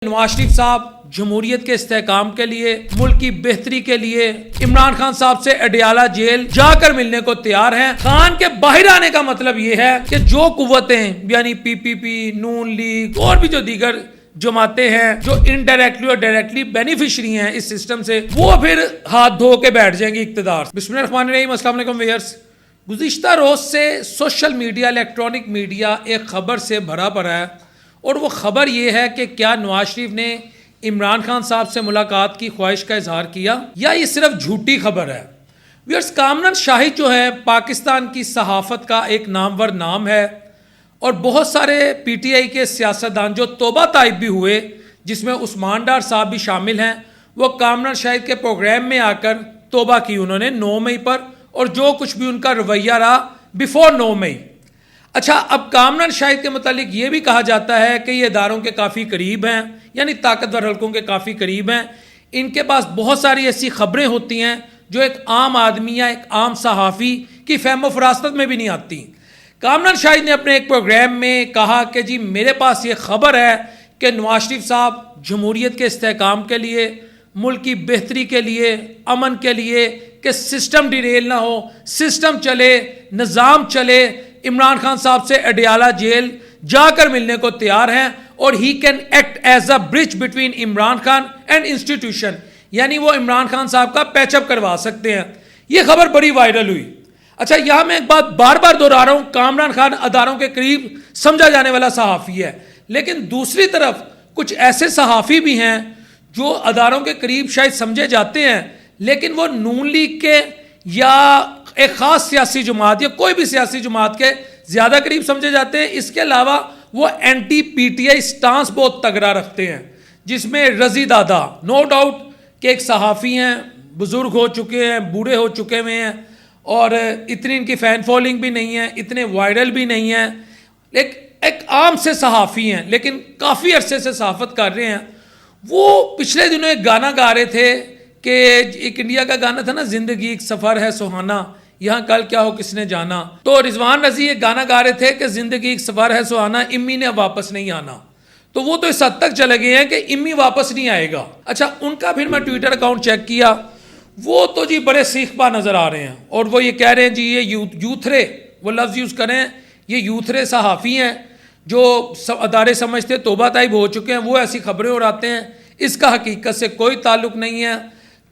नवाज शरीफ साहब जमहूरियत के इस्तेहकाम के लिए, मुल्क की बेहतरी के लिए इमरान खान साहब से अडियाला जेल जाकर मिलने को तैयार हैं। खान के बाहर आने का मतलब यह है कि जो कुव्वतें यानी पीपीपी, नून लीग और भी जो दीगर जमाते हैं जो इनडायरेक्टली और डायरेक्टली बेनिफिशियरी हैं इस सिस्टम से, वो फिर हाथ धो के बैठ जाएंगे इक्तदार से। बिस्मिल्लाहिर्रहमानिर्रहीम, अस्सलाम वालेकुम व्यूअर्स। गुज़िश्ता रोज से सोशल मीडिया, इलेक्ट्रॉनिक मीडिया एक खबर से भरा पड़ा है और वो ख़बर ये है कि क्या नवाज शरीफ ने इमरान खान साहब से मुलाकात की ख्वाहिश का इजहार किया या ये सिर्फ झूठी खबर है। व्यूअर्स, कामरान शाहिद जो है पाकिस्तान की सहाफ़त का एक नामवर नाम है और बहुत सारे पीटीआई के सियासतदान जो तौबा ताइब भी हुए, जिसमें उस्मान डार साहब भी शामिल हैं, वो कामरान शाहिद के प्रोग्राम में आकर तौबा की उन्होंने 9 मई पर, और जो कुछ भी उनका रवैया रहा बिफोर 9 मई। अच्छा, अब कामरान शाहिद के मुतालिक ये भी कहा जाता है कि ये इदारों के काफ़ी करीब हैं, यानी ताकतवर हलकों के काफ़ी करीब हैं। इनके पास बहुत सारी ऐसी खबरें होती हैं जो एक आम आदमी या एक आम सहाफ़ी की फहम फरासत में भी नहीं आती। कामरान शाहिद ने अपने एक प्रोग्राम में कहा कि जी मेरे पास ये खबर है कि नवाज शरीफ साहब जमहूरियत के इस्तेहकाम के लिए, मुल्क की बेहतरी के लिए, अमन के लिए, कि सिस्टम डिरेल ना हो, सिस्टम चले, निज़ाम चले, इमरान खान साहब से अडियाला जेल जाकर मिलने को तैयार हैं और ही can act as a bridge between Imran Khan and institution, यानी वो इमरान खान साहब का पैचअप करवा सकते हैं। ये खबर बड़ी वायरल हुई। अच्छा, यहां मैं एक बात बार बार दोहरा रहा हूं, कामरान खान अदारों के करीब समझा जाने वाला सहाफ़ी है, लेकिन दूसरी तरफ कुछ ऐसे सहाफ़ी भी हैं जो अदारों के करीब शायद समझे जाते हैं, लेकिन वो नून लीग के या एक ख़ास सियासी जमात या कोई भी सियासी जमात के ज़्यादा करीब समझे जाते हैं। इसके अलावा वो एंटी पीटीआई स्टांस बहुत तगड़ा रखते हैं, जिसमें रज़ी दादा नो डाउट कि एक सहाफ़ी हैं, बुज़ुर्ग हो चुके हैं, बूढ़े हो चुके हुए हैं और इतनी इनकी फ़ैन फॉलोइंग भी नहीं है, इतने वायरल भी नहीं है, एक आम से सहाफ़ी हैं लेकिन काफ़ी अरसे से सहाफ़त कर रहे हैं। वो पिछले दिनों एक गाना गा रहे थे कि एक इंडिया का गाना था ना, ज़िंदगी एक सफ़र है सुहाना, यहाँ कल क्या हो किसने जाना। तो रिजवान रज़ी एक गाना गा रहे थे कि ज़िंदगी एक सफ़र है सुहाना, इम्मी ने वापस नहीं आना। तो वो तो इस हद तक चले गए हैं कि इम्मी वापस नहीं आएगा। अच्छा, उनका फिर मैं ट्विटर अकाउंट चेक किया, वो तो जी बड़े सीखपा नज़र आ रहे हैं और वो ये कह रहे हैं जी ये यूथरे, वो लफ्ज़ यूज़ करें, ये यूथरे सहाफ़ी हैं जो अदारे समझते तौबा ताइब हो चुके हैं, वो ऐसी खबरें उड़ाते हैं, इसका हकीकत से कोई ताल्लुक़ नहीं है।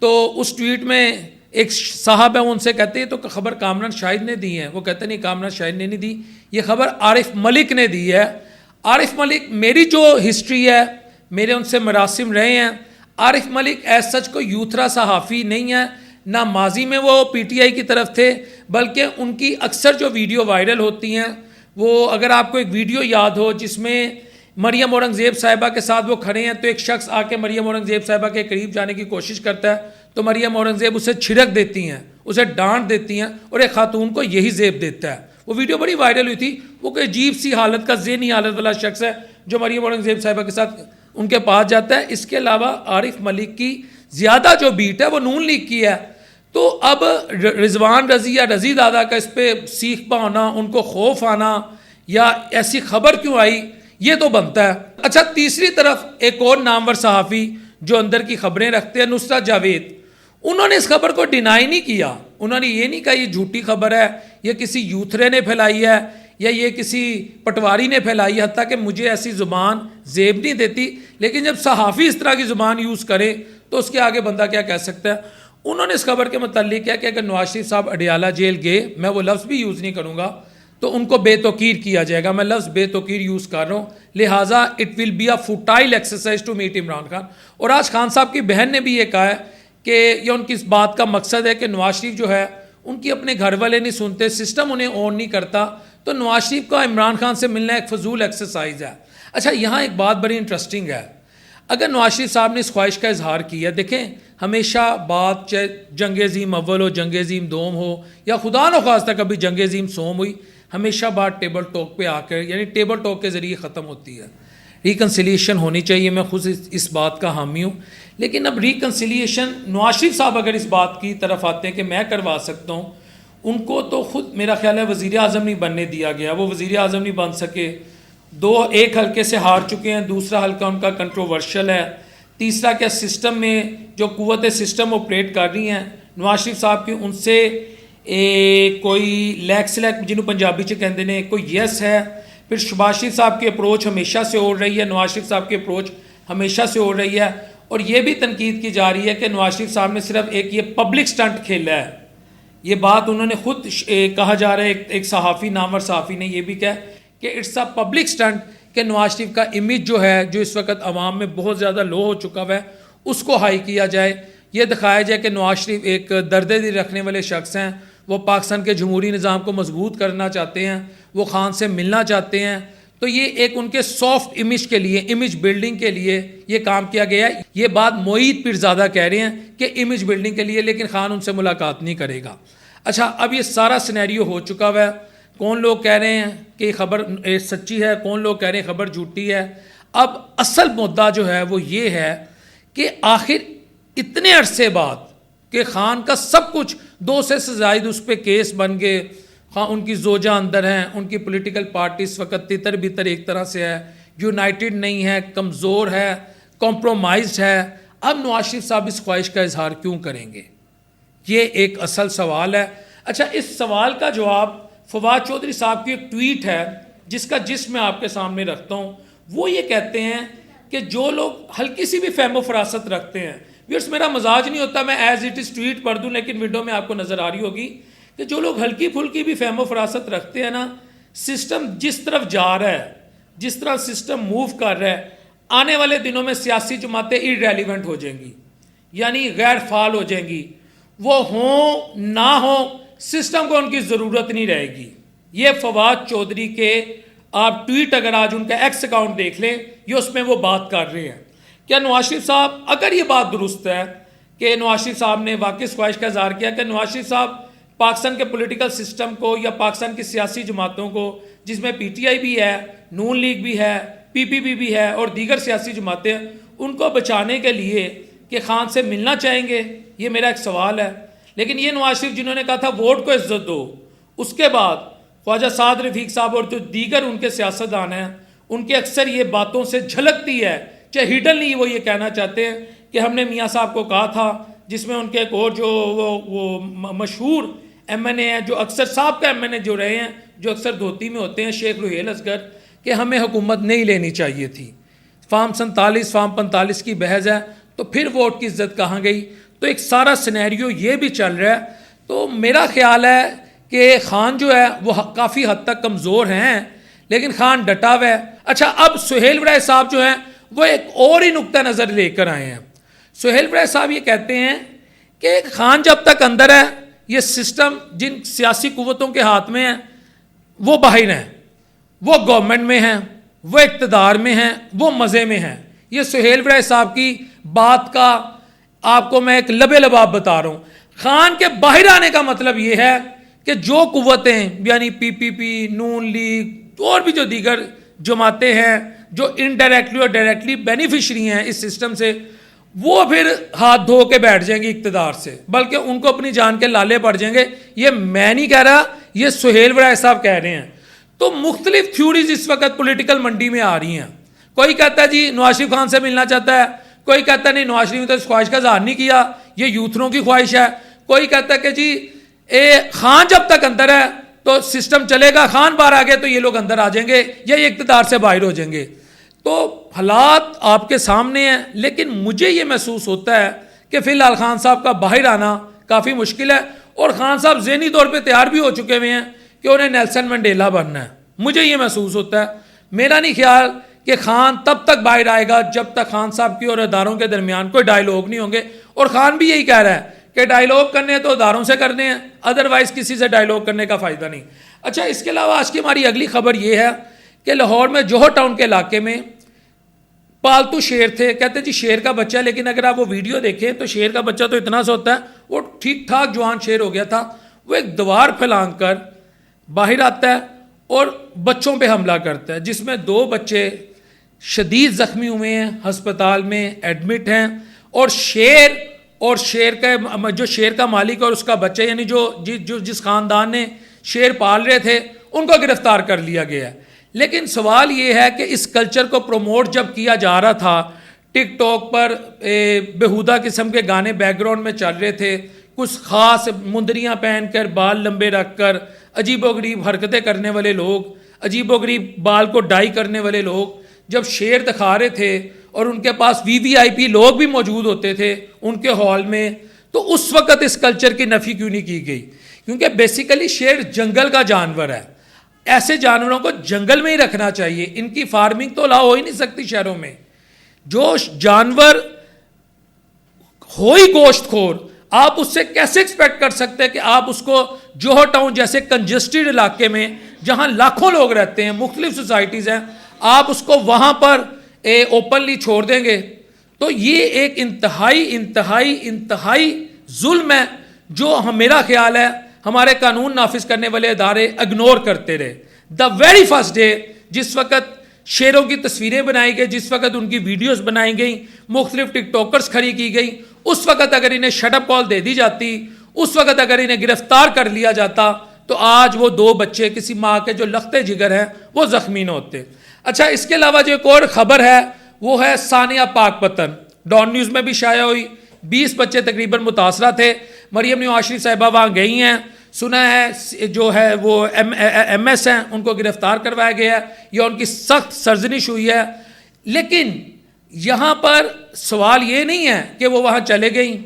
तो उस ट्वीट में एक साहब है, उनसे कहते हैं तो खबर कामरान शाहिद ने दी है, वो कहते नहीं कामरान शाहिद ने नहीं दी, ये खबर आरिफ मलिक ने दी है। आरिफ मलिक, मेरी जो हिस्ट्री है, मेरे उनसे मरासिम रहे हैं, आरिफ मलिक एज सच को यूथरा सहाफ़ी नहीं है, ना माजी में वो पीटीआई की तरफ थे, बल्कि उनकी अक्सर जो वीडियो वायरल होती हैं, वो अगर आपको एक वीडियो याद हो जिसमें मरियम औरंगज़ेब साहिबा के साथ वो खड़े हैं, तो एक शख्स आके मरियम औरंगज़ेब साहिबा के करीब जाने की कोशिश करता है तो मरियम औरंगज़ेब उसे छिड़क देती हैं, उसे डांट देती हैं और एक खातून को यही जेब देता है। वो वीडियो बड़ी वायरल हुई थी। वो कोई अजीब सी हालत का, ज़हनी हालत वाला शख्स है जो मरियम औरंगज़ेब साहिबा के साथ उनके पास जाता है। इसके अलावा आरिफ मलिक की ज़्यादा जो बीट है वो नून लीग की है। तो अब रिजवान रज़ी या रज़ी दादा का इस पर सीख पा होना, उनको खौफ आना या ऐसी खबर क्यों आई, ये तो बनता है। अच्छा, तीसरी तरफ एक और नामवर सहाफ़ी जो अंदर की खबरें रखते हैं, नुसरत जावेद, उन्होंने इस खबर को डिनाई नहीं किया। उन्होंने ये नहीं कहा ये झूठी खबर है, ये किसी यूथरे ने फैलाई है या ये किसी पटवारी ने फैलाई है, हत्ता कि मुझे ऐसी ज़ुबान जेब नहीं देती। लेकिन जब सहाफ़ी इस तरह की ज़ुबान यूज़ करे तो उसके आगे बंदा क्या कह सकता है। उन्होंने इस खबर के मुताल्लिक़ क्या कि अगर नवाज शरीफ साहब अडियाला जेल गए, मैं वो लफ्ज़ भी यूज़ नहीं करूँगा, तो उनको बेतौकीर किया जाएगा। मैं लफ्ज़ बेतौकीर यूज़ कर रहा हूँ, लिहाजा it will be a futile exercise to meet Imran Khan. और आज खान साहब की बहन ने भी ये कहा है कि यह उनकी इस बात का मकसद है कि नवाज शरीफ जो है उनकी अपने घर वाले नहीं सुनते, सिस्टम उन्हें ऑन नहीं करता, तो नवाज शरीफ का इमरान खान से मिलना एक फजूल एक्सरसाइज है। अच्छा, यहाँ एक बात बड़ी इंटरेस्टिंग है, अगर नवाज शरीफ साहब ने इस ख्वाहिश का इजहार किया, देखें हमेशा बात चाहे जंग अज़ीम अव्वल हो, जंग अज़ीम दोम हो या खुदा न ख्वास्ता कभी जंग अज़ीम सोम हुई, हमेशा बात टेबल टॉक पे आकर यानी टेबल टॉक के ज़रिए ख़त्म होती है। रिकन्सिलिएशन होनी चाहिए, मैं खुद इस बात का हामी हूँ। लेकिन अब रिकन्सिलिएशन, नवाज शरीफ साहब अगर इस बात की तरफ आते हैं कि मैं करवा सकता हूँ, उनको तो खुद मेरा ख्याल है वज़ीर आज़म नहीं बनने दिया गया, वो वज़ीर आज़म नहीं बन सके एक हल्के से हार चुके हैं, दूसरा हल्का उनका कंट्रोवर्शियल है, तीसरा क्या सिस्टम में जो कुव्वत सिस्टम ऑपरेट कर रही हैं नवाज शरीफ साहब की, उनसे कोई लैक सलैक जिन्होंने पंजाबी च कहते हैं कोई यस है। फिर शहबाज शरीफ साहब की अप्रोच हमेशा से हो रही है, नवाज शरीफ साहब की अप्रोच हमेशा से हो रही है, और ये भी तनकीद की जा रही है कि नवाज शरीफ साहब ने सिर्फ एक ये पब्लिक स्टंट खेला है। ये बात उन्होंने खुद कहा जा रहा है, एक सहाफ़ी, नामवर सहाफ़ी ने ये भी कहा कि इट्स अ पब्लिक स्टंट कि नवाज शरीफ का इमेज जो है, जो इस वक्त अवाम में बहुत ज़्यादा लो हो चुका है, उसको हाई किया जाए, ये दिखाया जाए कि नवाज शरीफ एक दर्द दिल रखने वाले शख्स हैं, वो पाकिस्तान के जमहूरी निज़ाम को मजबूत करना चाहते हैं, वो खान से मिलना चाहते हैं। तो ये एक उनके सॉफ्ट इमेज के लिए, इमेज बिल्डिंग के लिए ये काम किया गया है। ये बात मोईद पीरज़ादा कह रहे हैं कि इमेज बिल्डिंग के लिए, लेकिन खान उनसे मुलाकात नहीं करेगा। अच्छा, अब ये सारा सिनेरियो हो चुका हुआ है। कौन लोग कह रहे हैं कि खबर सच्ची है, कौन लोग कह रहे हैं खबर झूठी है। अब असल मुद्दा जो है वो ये है कि आखिर इतने अरसे बाद कि खान का सब कुछ 2 से ज़ायद उस पर केस बन गए, हाँ उनकी जोजा अंदर हैं, उनकी पॉलिटिकल पार्टी इस वक्त तितर बितर एक तरह से है, यूनाइटेड नहीं है, कमज़ोर है, कॉम्प्रोमाइज्ड है। अब नवाज शरीफ साहब इस ख्वाहिश का इजहार क्यों करेंगे, ये एक असल सवाल है। अच्छा, इस सवाल का जवाब फवाद चौधरी साहब की एक ट्वीट है जिसका मैं आपके सामने रखता हूँ। वो ये कहते हैं कि जो लोग हल्की सी भी फहमो फरासत रखते हैं, व्यूअर्स मेरा मजाज नहीं होता मैं एज इट इज़ ट्वीट पढ़ दूँ, लेकिन विंडो में आपको नज़र आ रही होगी कि जो लोग हल्की फुल्की भी फहमो फरासत रखते हैं ना, सिस्टम जिस तरफ जा रहा है, जिस तरह सिस्टम मूव कर रहा है, आने वाले दिनों में सियासी जमातें इररेलेवेंट हो जाएंगी, यानी गैर फाल हो जाएंगी। वो हों ना हो, सिस्टम को उनकी ज़रूरत नहीं रहेगी। ये फवाद चौधरी के आप ट्वीट अगर आज उनका एक्स अकाउंट देख लें, ये उसमें वो बात कर रहे हैं। क्या नवाज शरीफ साहब, अगर ये बात दुरुस्त है कि नवाज शरीफ साहब ने वाकई ख्वाहिश का इज़हार किया कि नवाज शरीफ साहब पाकिस्तान के पॉलिटिकल सिस्टम को या पाकिस्तान की सियासी जमातों को, जिसमें पीटीआई भी है, नून लीग भी है, पीपीपी भी है और दीगर सियासी जमातें, उनको बचाने के लिए कि खान से मिलना चाहेंगे, ये मेरा एक सवाल है। लेकिन ये नवाज शरीफ जिन्होंने कहा था वोट को इज्जत दो, उसके बाद ख्वाजा साद रफीक साहब और जो दीगर उनके सियासतदान हैं, उनके अक्सर ये बातों से झलकती है, चाहे हिडन नहीं, वो ये कहना चाहते हैं कि हमने मियाँ साहब को कहा था, जिसमें उनके एक और जो वो मशहूर एमएनए है, जो अक्सर साहब का एमएनए जो रहे हैं, जो अक्सर धोती में होते हैं, शेख रुहेल असगर, कि हमें हुकूमत नहीं लेनी चाहिए थी। फार्म 47 फार्म 45 की बहस है, तो फिर वोट की इज्जत कहाँ गई। तो एक सारा सिनेरियो ये भी चल रहा है। तो मेरा ख्याल है कि खान जो है वो काफ़ी हद तक कमज़ोर हैं, लेकिन खान डटा हुआ है। अच्छा, अब सुहेल वड़ैच साहब जो हैं वो एक और ही नुक्ता नज़र लेकर आए हैं। सुहेल वड़ैच साहब ये कहते हैं कि खान जब तक अंदर है, ये सिस्टम जिन सियासी कुव्वतों के हाथ में है वो बाहर हैं, वो गवर्नमेंट में हैं, वो इक़्तिदार में हैं, वो मज़े में हैं। ये सुहेल वड़ैच साहब की बात का आपको मैं एक लबे लबाब बता रहा हूँ। खान के बाहर आने का मतलब ये है कि जो कुव्वतें यानी पीपीपी, नून लीग और भी जो दीगर जमातें हैं जो इनडायरेक्टली और डायरेक्टली बेनिफिशरी हैं इस सिस्टम से, वो फिर हाथ धो के बैठ जाएंगे इक़्तिदार से, बल्कि उनको अपनी जान के लाले पड़ जाएंगे। ये मैं नहीं कह रहा, ये सुहेल वड़ैच साहब कह रहे हैं। तो मुख्तलिफ थ्योरीज इस वक्त पॉलिटिकल मंडी में आ रही हैं। कोई कहता है जी नवाज शरीफ खान से मिलना चाहता है, कोई कहता है नहीं नवाज शरीफ ने तो इस ख्वाहिश का इज़हार नहीं किया, ये यूथरों की ख्वाहिश है। कोई कहता है कि जी खान जब तक अंदर है तो सिस्टम चलेगा, खान बाहर आ गए तो ये लोग अंदर आ जाएंगे या ये इक़्तिदार से बाहर हो जाएंगे। तो हालात आपके सामने हैं, लेकिन मुझे ये महसूस होता है कि फ़िलहाल खान साहब का बाहर आना काफ़ी मुश्किल है, और खान साहब ज़हनी तौर पे तैयार भी हो चुके हुए हैं कि उन्हें नेल्सन मंडेला बनना है। मुझे ये महसूस होता है। मेरा नहीं ख्याल कि खान तब तक बाहर आएगा जब तक खान साहब की और अदारों के दरमियान कोई डायलॉग नहीं होंगे, और खान भी यही कह रहा है कि डायलॉग करने हैं तो अदारों से करने हैं, अदरवाइज़ किसी से डायलॉग करने का फ़ायदा नहीं। अच्छा, इसके अलावा आज की हमारी अगली खबर ये है कि लाहौर में जोहर टाउन के इलाके में पालतू शेर थे। कहते जी शेर का बच्चा, लेकिन अगर आप वो वीडियो देखें तो शेर का बच्चा तो इतना सा होता है, वो ठीक ठाक जवान शेर हो गया था। वो एक दीवार फैलांग कर बाहर आता है और बच्चों पे हमला करता है, जिसमें 2 बच्चे शदीद ज़ख्मी हुए हैं, हस्पताल में एडमिट हैं। और शेर का जो शेर का मालिक और उसका बच्चा, यानी जिस ख़ानदान ने शेर पाल रहे थे, उनको गिरफ्तार कर लिया गया है। लेकिन सवाल ये है कि इस कल्चर को प्रमोट जब किया जा रहा था, टिकटॉक पर बेहुदा किस्म के गाने बैकग्राउंड में चल रहे थे, कुछ ख़ास मुंदरियाँ पहनकर बाल लंबे रखकर अजीबोगरीब हरकतें करने वाले लोग, अजीबोगरीब बाल को डाई करने वाले लोग जब शेर दिखा रहे थे और उनके पास वीवीआईपी लोग भी मौजूद होते थे उनके हॉल में, तो उस वक़्त इस कल्चर की नफ़ी क्यों नहीं की गई? क्योंकि बेसिकली शेर जंगल का जानवर है, ऐसे जानवरों को जंगल में ही रखना चाहिए। इनकी फार्मिंग तो अलाउ हो ही नहीं सकती शहरों में। जो जानवर हो ही गोश्तखोर, आप उससे कैसे एक्सपेक्ट कर सकते हैं कि आप उसको जोहर टाउन जैसे कंजेस्टेड इलाके में जहां लाखों लोग रहते हैं, मुख्तलिफ सोसाइटीज़ हैं, आप उसको वहां पर ओपनली छोड़ देंगे? तो ये एक इंतहाई इंतहाई इंतहाई जुल्म है जो मेरा ख्याल है हमारे कानून नाफिज करने वाले इदारे इग्नोर करते रहे। द वेरी फर्स्ट डे जिस वक़्त शेरों की तस्वीरें बनाई गई, जिस वक़्त उनकी वीडियोस बनाई गई, मुख्तलिफ टिकटॉकर्स खड़ी की गई, उस वक़्त अगर इन्हें शटअप कॉल दे दी जाती, उस वक़्त अगर इन्हें गिरफ्तार कर लिया जाता, तो आज वो 2 बच्चे किसी माँ के जो लखते जिगर हैं वो ज़ख्मी न होते। अच्छा, इसके अलावा जो एक और ख़बर है वो है सानिया पाकपतन, डॉन न्यूज़ में भी शाया हुई। 20 बच्चे तकरीबन मुतासरा थे। मरियम नवाज शरीफ साहिबा वहाँ गई हैं, सुना है जो है वो MS हैं, उनको गिरफ्तार करवाया गया है या उनकी सख्त सरजनिश हुई है। लेकिन यहाँ पर सवाल ये नहीं है कि वो वहाँ चले गई,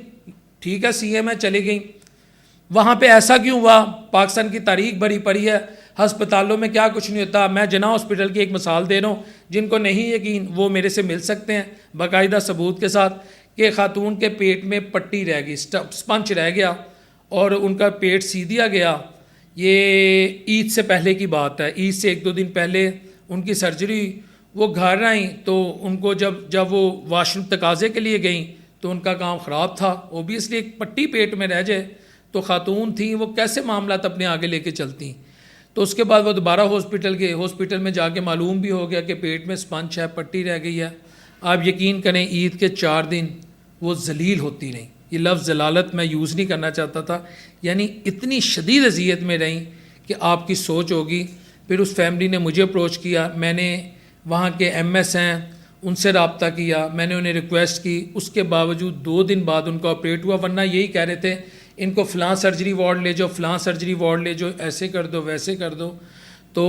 ठीक है CM है चले गई, वहाँ पे ऐसा क्यों हुआ? पाकिस्तान की तारीख भरी पड़ी है, हस्पतालों में क्या कुछ नहीं होता। मैं जना हॉस्पिटल की एक मिसाल दे रहा हूँ, जिनको नहीं यकीन वो मेरे से मिल सकते हैं बाकायदा सबूत के साथ, कि खातून के पेट में पट्टी रह गई, स्पंच रह गया और उनका पेट सी दिया गया। ये ईद से पहले की बात है, ईद से 1-2 दिन पहले उनकी सर्जरी। वो घर आई तो उनको जब वो वाशरूम तकाजे के लिए गई तो उनका काम ख़राब था। ओबियसली एक पट्टी पेट में रह जाए तो खातून थी, वो कैसे मामला अपने आगे लेके चलती। तो उसके बाद वो दोबारा हॉस्पिटल गए, हॉस्पिटल में जाके मालूम भी हो गया कि पेट में स्पंच है, पट्टी रह गई है। आप यकीन करें ईद के 4 दिन वो जलील होती रहीं। ये लफ्ज़ जलालत मैं यूज़ नहीं करना चाहता था, यानी इतनी शदीद अजियत में रहीं कि आपकी सोच होगी। फिर उस फैमिली ने मुझे अप्रोच किया, मैंने वहाँ के MS हैं उनसे रब्ता किया, मैंने उन्हें रिक्वेस्ट की, उसके बावजूद 2 दिन बाद उनका ऑपरेट हुआ। वरना यही कह रहे थे इनको फ़लाँ सर्जरी वार्ड ले जाओ, फ़लाँ सर्जरी वार्ड ले जाओ, ऐसे कर दो वैसे कर दो। तो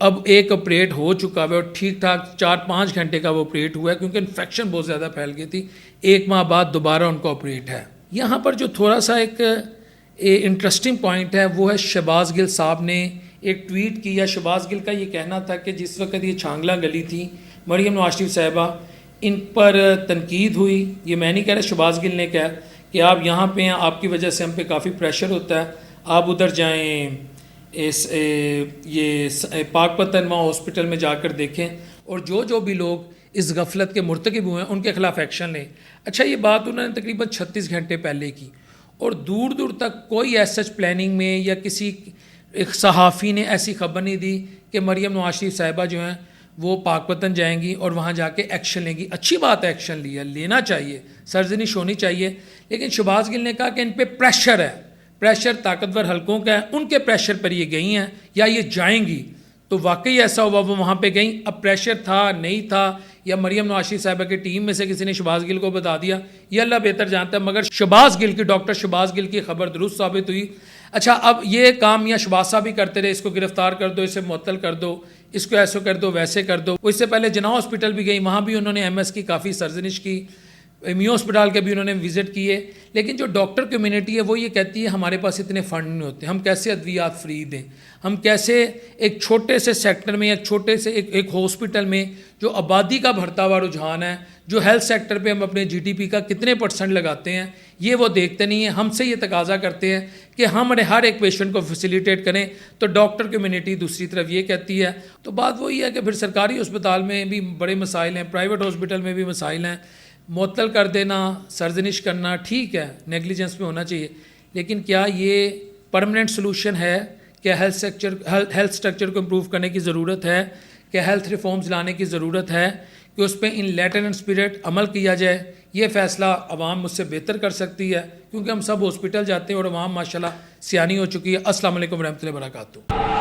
अब एक ऑपरेट हो चुका है और ठीक ठाक 4-5 घंटे का वो ऑपरेट हुआ है, क्योंकि इन्फेक्शन बहुत ज़्यादा फैल गई थी। 1 माह बाद दोबारा उनका ऑपरेट है। यहाँ पर जो थोड़ा सा एक इंटरेस्टिंग पॉइंट है वो है शहबाज गिल साहब ने एक ट्वीट किया। शहबाज गिल का ये कहना था कि जिस वक्त ये छांगला गली थी, मरियम नवाज शरीफ साहिबा, इन पर तनकीद हुई। ये मैं नहीं कह रहा, शहबाज गिल ने कहा कि आप यहाँ पे हैं, आपकी वजह से हम पे काफ़ी प्रेशर होता है, आप उधर जाएं, ये पाकपतन वहाँ हॉस्पिटल में जाकर देखें और जो भी लोग इस गफलत के मुर्तकिब हुए हैं उनके खिलाफ एक्शन लें। अच्छा, ये बात उन्होंने तकरीबन 36 घंटे पहले की और दूर दूर तक कोई ऐसा प्लानिंग में या किसी एक सहाफ़ी ने ऐसी खबर नहीं दी कि मरियम नवाज शरीफ साहिबा जो हैं वो पाकपतन जाएंगी और वहाँ जाके एक्शन लेंगी। अच्छी बात है, एक्शन लिया, लेना चाहिए, सरजनिश होनी चाहिए। लेकिन शहबाज गिल ने कहा कि इन पे प्रेशर है, प्रेशर ताकतवर हलकों का है, उनके प्रेशर पर ये गई हैं या ये जाएंगी। तो वाकई ऐसा हुआ, वो वहाँ पे गई। अब प्रेशर था नहीं था, या मरियम नवाज शरीफ साहिबा की टीम में से किसी ने शहबाज गिल को बता दिया, ये अल्लाह बेहतर जानता है। मगर शहबाज गिल की, डॉक्टर शहबाज गिल की खबर दुरुस्त साबित हुई। अच्छा, अब ये काम या शहबाज साहब भी करते रहे, इसको गिरफ्तार कर दो, इसे मुअत्तल कर दो, इसको ऐसे कर दो वैसे कर दो। इससे पहले जना हॉस्पिटल भी गई, वहाँ भी उन्होंने MS की काफ़ी सरजनिश की, मियो अस्पताल के भी उन्होंने विज़िट किए। लेकिन जो डॉक्टर कम्युनिटी है वो ये कहती है हमारे पास इतने फ़ंड नहीं होते, हम कैसे अद्वियात फ्री दें, हम कैसे एक छोटे से सेक्टर में, एक छोटे से एक हॉस्पिटल में जो आबादी का बढ़ता हुआ रुझान है, जो हेल्थ सेक्टर पे हम अपने GDP का कितने % लगाते हैं, ये वो देखते नहीं है। हमसे ये तकाजा करते हैं कि हम हर एक पेशेंट को फैसिलिटेट करें, तो डॉक्टर कम्युनिटी दूसरी तरफ ये कहती है। तो बात वही है कि फिर सरकारी अस्पताल में भी बड़े मसाइल हैं, प्राइवेट हॉस्पिटल में भी मसाइल हैं। मुअत्तल कर देना, सरजनिश करना ठीक है, नेगलिजेंस में होना चाहिए, लेकिन क्या ये परमानेंट सोल्यूशन है? क्या हेल्थ स्ट्रक्चर को इम्प्रूव करने की ज़रूरत है? क्या हेल्थ रिफॉर्म्स लाने की ज़रूरत है कि उस पर इन लेटर एंड स्पिरिट अमल किया जाए? ये फ़ैसला अवाम मुझसे बेहतर कर सकती है, क्योंकि हम सब हॉस्पिटल जाते हैं और अवाम माशाल्लाह सियानी हो चुकी है। अस्सलाम वालेकुम रहमतुल्लाहि व बरकातहू।